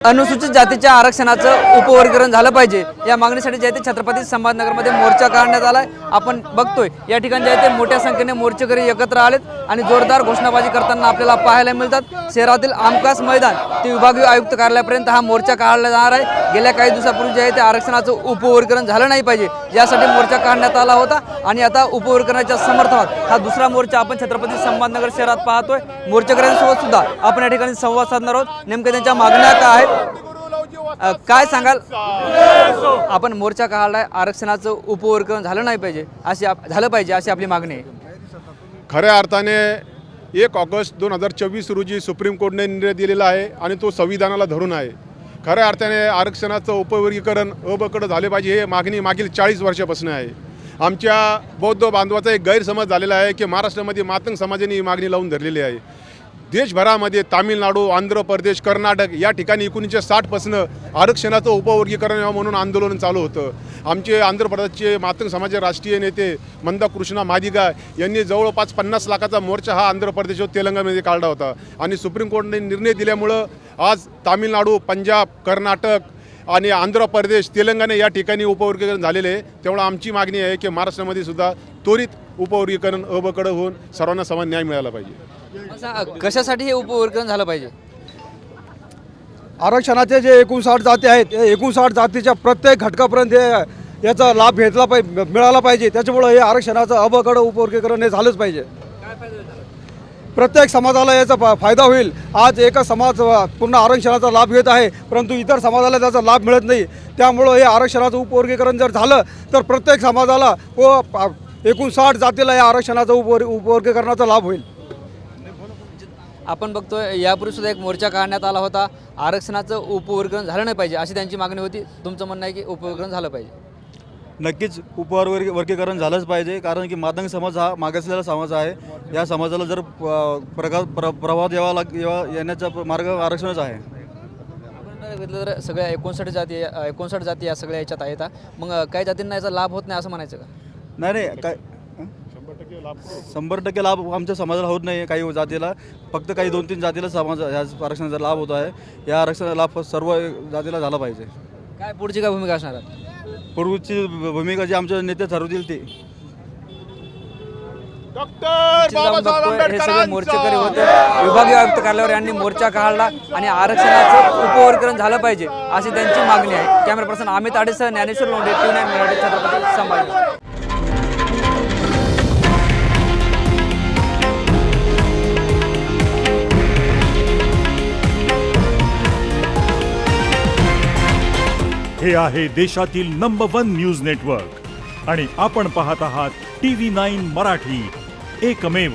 अनुसूचित जातीच्या आरक्षणाचं उपवर्गीकरण झालं पाहिजे या मागणीसाठी जे आहे ते छत्रपती संभाजीनगरमध्ये मोर्चा काढण्यात आलाय। आपण बघतोय या ठिकाणी जे आहे ते मोठ्या संख्येने मोर्चेकरी एकत्र आलेत आणि जोरदार घोषणाबाजी करताना आपल्याला पाहायला मिळतात। शहरातील आमकास मैदान ते विभागीय आयुक्त कार्यालयापर्यंत हा मोर्चा काढला जाणार आहे। गेल्या काही दिवसापूर्वी जे आहे ते आरक्षणाचं उपवर्गीकरण झालं नाही पाहिजे यासाठी मोर्चा काढण्यात आला होता आणि आता उपवर्गीकरणाच्या समर्थनात हा दुसरा मोर्चा आपण छत्रपती संभाजीनगर शहरात पाहतोय। मोर्चेकऱ्यांसोबत सुद्धा आपण या ठिकाणी संवाद साधणार आहोत। नेमके त्यांच्या मागण्या काय आहेत काय सांगाल? आपण मोर्चा काढलाय, आरक्षणाचं उपवर्गीकरण झालं नाही पाहिजे झालं पाहिजे अशी आपली मागणी आहे। खऱ्या अर्थाने 1 ऑगस्ट 2024 रोजी सुप्रीम कोर्टने निर्णय दिलेला आहे आणि तो संविधानाला धरून आहे। खऱ्या अर्थाने आरक्षणाचं उपवर्गीकरण अबकड झाले पाहिजे हे मागणी मागील 40 वर्षापासून आहे। आमच्या बौद्ध बांधवाचा एक गैरसमज झालेला आहे की महाराष्ट्रामध्ये मातंग समाजाने ही मागणी लावून धरलेली आहे। देशभरामध्ये तामिळनाडू, आंध्र प्रदेश, कर्नाटक या ठिकाणी 1960 पासून आरक्षणाचं उपवर्गीकरण म्हणून आंदोलन चालू होतं। आमचे आंध्र प्रदेशचे मातंग समाजाचे राष्ट्रीय नेते मंदा कृष्णा मादिगा यांनी जवळपास 50 लाखाचा मोर्चा हा आंध्र प्रदेश व तेलंगणामध्ये काढला होता आणि सुप्रीम कोर्टाने निर्णय दिल्यामुळं आज तामिळनाडू, पंजाब, कर्नाटक आणि आंध्र प्रदेश, तेलंगणा या ठिकाणी उपवर्गीकरण झालेले आहे। त्यामुळे आमची मागणी आहे की महाराष्ट्रामध्ये सुद्धा त्वरित उपवर्गीकरण अबकड होऊन सर्वांना समान न्याय मिळाला पाहिजे। कशासाठी हे उपवर्गीकरण झालं पाहिजे? आरक्षणाचे जे 59 जाती आहेत 59 जातीच्या प्रत्येक घटकापर्यंत याचा लाभ मिळाला पाहिजे। त्याच्यामुळे हे आरक्षणाचं अबकड उपवर्गीकरण हे झालंच पाहिजे। प्रत्येक समाजाला याचा फायदा होईल। आज एका समाज पूर्ण आरक्षणाचा लाभ घेत आहे परंतु इतर समाजाला त्याचा लाभ मिळत नाही। त्यामुळं हे आरक्षणाचं उपवर्गीकरण जर झालं तर प्रत्येक समाजाला व 59 जातीला या आरक्षणाचा उपवर्गीकरणाचा लाभ होईल। आपण बघतोय यापूर्वी सुद्धा एक मोर्चा काढण्यात आला होता, आरक्षणाचं उपवर्गीकरण झालं नाही पाहिजे अशी त्यांची मागणी होती। तुमचं म्हणणं आहे की उपवर्गीकरण झालं पाहिजे? नक्कीच उपवर्गीकरण झालंच पाहिजे, कारण की मातंग समाज हा मागासलेला समाज आहे। या समाजाला जर प्रवाह येण्याचा मार्ग आरक्षणच आहे। आपण बघितलं तर सगळ्या 59 जाती या सगळ्या याच्यात आहेत। मग काही जातींना याचा लाभ होत नाही असं म्हणायचं का? नाही काय 100% लाभ आमच्या समाजाला होत नाही। काही जातीला फक्त काही 2-3 जातीला ह्या आरक्षणाचा लाभ होत आहे। या आरक्षणाचा लाभ सर्व जातीला झाला पाहिजे। काय पुढची काय भूमिका असणार आहे? पूर्वीची भूमिका जी आमचे नेते ठरवतील ती। हे सगळे मोर्चेकरी होते, विभागीय आयुक्त कार्यालयावर यांनी मोर्चा काढला आणि आरक्षणाचं उपवर्गीकरण झालं पाहिजे अशी त्यांची मागणी आहे। कॅमेरा पर्सन अमित आडेसह ज्ञानेश्वर लोंढे, TV9 मराठी, छत्रपती संभाजीनगर। हे आहे देशातील नंबर 1 न्यूज नेटवर्क आणि आपण पाहत आहात TV9 मराठी, एकमेव।